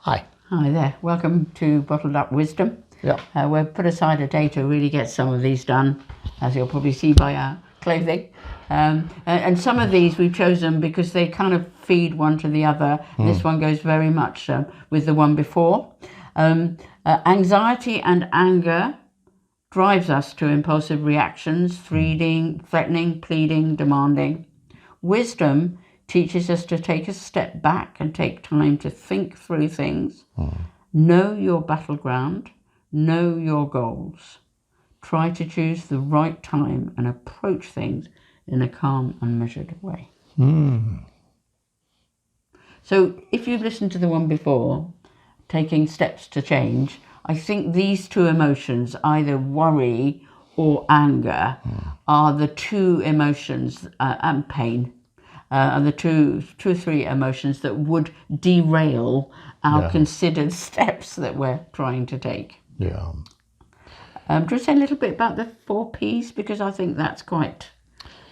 Hi. Hi there, welcome to Bottled Up Wisdom. Yeah. We've put aside a day to really get some of these done, as you'll probably see by our clothing. And some of these we've chosen because they kind of feed one to the other. This one goes very much with the one before. Anxiety and anger drives us to impulsive reactions, threatening, pleading, demanding. Wisdom teaches us to take a step back and take time to think through things. Know your battleground, know your goals. Try to choose the right time and approach things in a calm and measured way. So if you've listened to the one before, taking steps to change, I think these two emotions, either worry or anger, are the two emotions, and pain, are the two or three emotions that would derail our considered steps that we're trying to take. Yeah. Do you want to say a little bit about the 4 Ps? Because I think that's quite,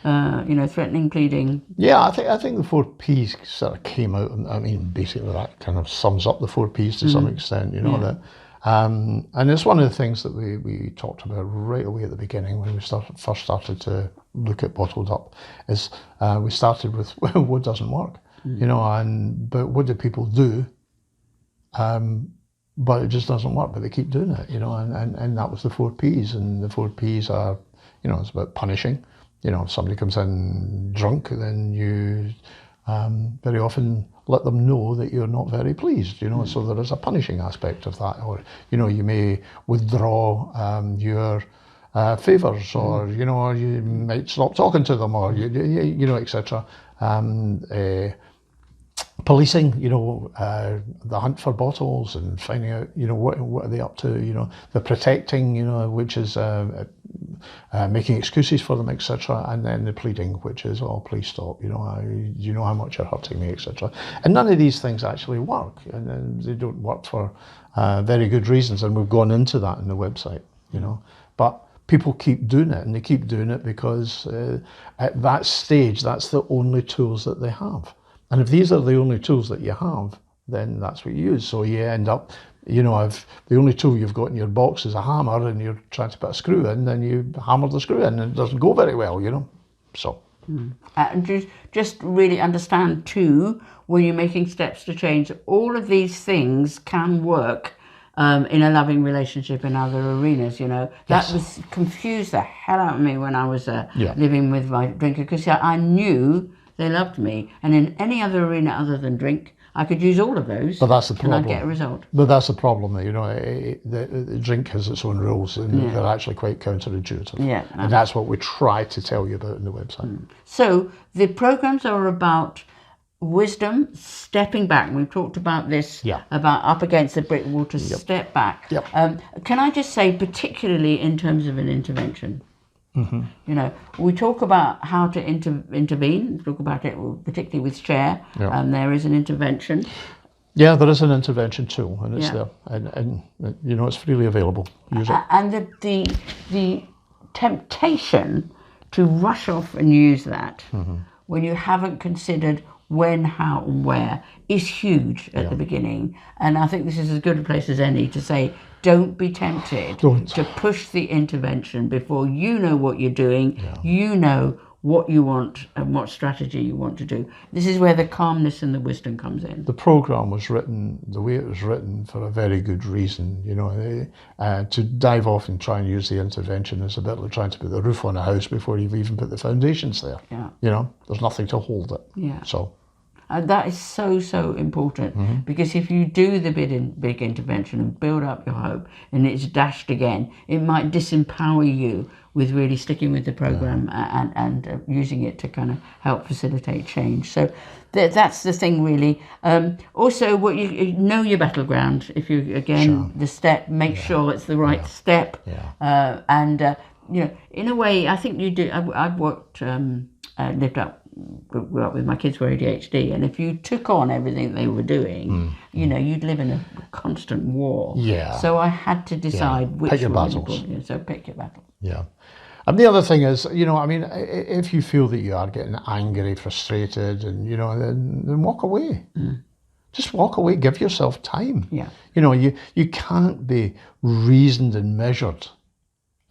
threatening, pleading. Yeah, I think the 4 Ps sort of came out, and I mean, basically that kind of sums up the 4 Ps to some extent, that. And it's one of the things that we talked about right away at the beginning when we first started to look at Bottled Up, is we started with what doesn't work, but what do people do? But it just doesn't work, but they keep doing it, and that was the 4 Ps, and the 4 Ps are, it's about punishing. If somebody comes in drunk, then you very often let them know that you're not very pleased, so there is a punishing aspect of that. Or, you may withdraw your favours, or, you might stop talking to them, or, etc. Policing, the hunt for bottles and finding out, what are they up to, the protecting, which is making excuses for them, etc. And then the pleading, which is, oh, please stop, you know how much you're hurting me, etc. And none of these things actually work, and they don't work for very good reasons, and we've gone into that in the website, But people keep doing it, and they keep doing it because at that stage, that's the only tools that they have. And if these are the only tools that you have, then that's what you use. So you end up, if the only tool you've got in your box is a hammer and you're trying to put a screw in, then you hammer the screw in and it doesn't go very well, So. And just really understand too, when you're making steps to change, all of these things can work in a loving relationship in other arenas, That was confused the hell out of me when I was living with my drinker, because I knew they loved me, and in any other arena other than drink, I could use all of those. But that's the problem. And I'd get a result. But that's the problem. The drink has its own rules, and they're actually quite counterintuitive. Yeah, and that's what we try to tell you about in the website. So the programs are about wisdom, stepping back. We've talked about this, about up against the brick wall to step back. Yep. Can I just say, particularly in terms of an intervention? We talk about how to intervene. We talk about it particularly with share. There is an intervention. Yeah, there is an intervention tool, and it's there, and it's freely available. Use it. And the temptation to rush off and use that when you haven't considered when, how, and where is huge at the beginning. And I think this is as good a place as any to say, don't be tempted to push the intervention before you know what you're doing, you know what you want and what strategy you want to do. This is where the calmness and the wisdom comes in. The program was written the way it was written for a very good reason. To dive off and try and use the intervention is a bit like trying to put the roof on a house before you've even put the foundations there. There's nothing to hold it. So. And that is so, so important, because if you do the big intervention and build up your hope and it's dashed again, it might disempower you with really sticking with the program and using it to kind of help facilitate change. So that's the thing, really. Also, what you know your battleground. If you the step, make sure it's the right step. And in a way, I think you do. I've worked, grew up with my kids were ADHD, and if you took on everything they were doing, you'd live in a constant war. So I had to decide which pick your one. battles. So pick your battle. And the other thing is, if you feel that you are getting angry, frustrated, and then walk away. Just walk away, give yourself time. Yeah. You know, you can't be reasoned and measured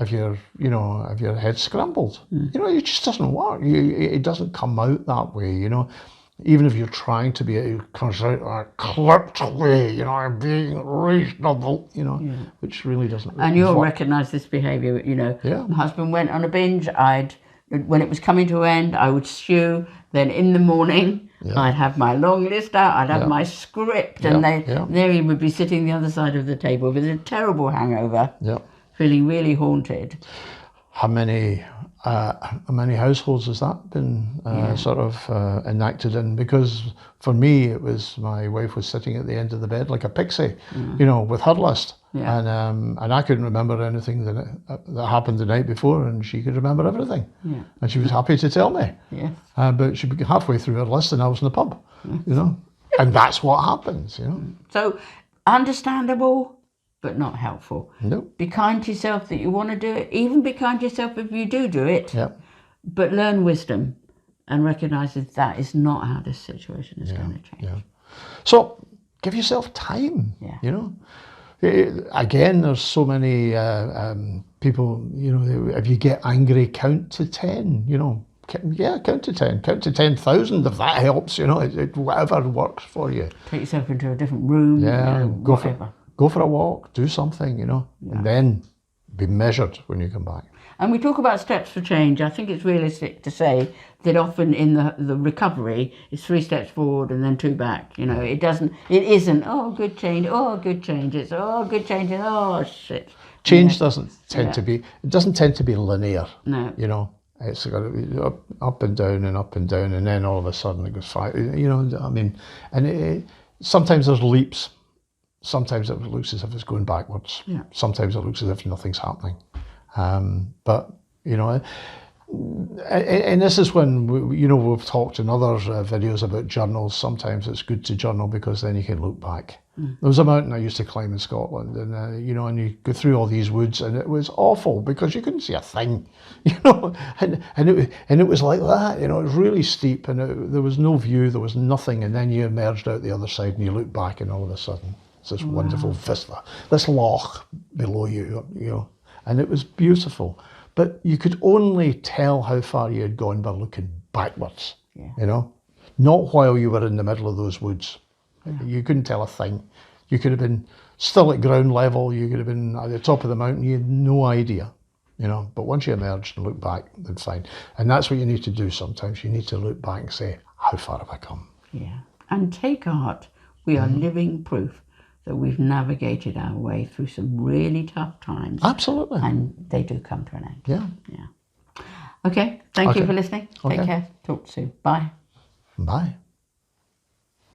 if you're, you know, if your head's scrambled. You know, it just doesn't work. It doesn't come out that way, you know. Even if you're trying to be, it comes out like clipped away, you know, and being reasonable, you know, which really doesn't. And you'll recognise this behaviour, you know. Yeah. My husband went on a binge. When it was coming to an end, I would stew. Then in the morning, I'd have my long list out. I'd have my script, and there he would be sitting the other side of the table with a terrible hangover, feeling really haunted. How many households has that been sort of enacted in? Because for me, it was my wife was sitting at the end of the bed like a pixie, you know, with her list, and I couldn't remember anything that happened the night before, and she could remember everything, and she was happy to tell me. But she'd be halfway through her list, and I was in the pub, you know, and that's what happens, you know. So understandable, but not helpful. Nope. Be kind to yourself that you want to do it. Even be kind to yourself if you do it. Yep. But learn wisdom and recognise that is not how this situation is going to change. Yeah. So give yourself time. You know. Again, there's so many people. You know, if you get angry, count to 10. You know. Count to 10. Count to 10,000 if that helps. You know, whatever works for you. Take yourself into a different room. Yeah. You know, Go for a walk, do something, you know, and then be measured when you come back. And we talk about steps for change. I think it's realistic to say that often in the recovery, it's 3 steps forward and then 2 back. You know, it isn't, oh, good change, oh, good change. It's, oh, good change, and oh, shit. Change doesn't tend to be linear. No. You know, it's got to be up and down and up and down, and then all of a sudden it goes 5. You know, I mean, and sometimes there's leaps. Sometimes it looks as if it's going backwards. Sometimes it looks as if nothing's happening. But, you know, and this is when, we've talked in other videos about journals. Sometimes it's good to journal because then you can look back. There was a mountain I used to climb in Scotland, and, and you go through all these woods, and it was awful because you couldn't see a thing, you know, and it was like that, you know, it was really steep, and there was no view, there was nothing, and then you emerged out the other side and you look back, and all of a sudden, it's this wonderful vista, this loch below you, you know, and it was beautiful. But you could only tell how far you had gone by looking backwards, you know, not while you were in the middle of those woods. You couldn't tell a thing. You could have been still at ground level, you could have been at the top of the mountain, you had no idea, you know. But once you emerged and looked back, then fine. And that's what you need to do sometimes. You need to look back and say, how far have I come? Yeah. And take heart. We are living proof that we've navigated our way through some really tough times. Absolutely. And they do come to an end. Yeah. Okay. Thank you for listening. Take care. Talk soon. Bye. Bye.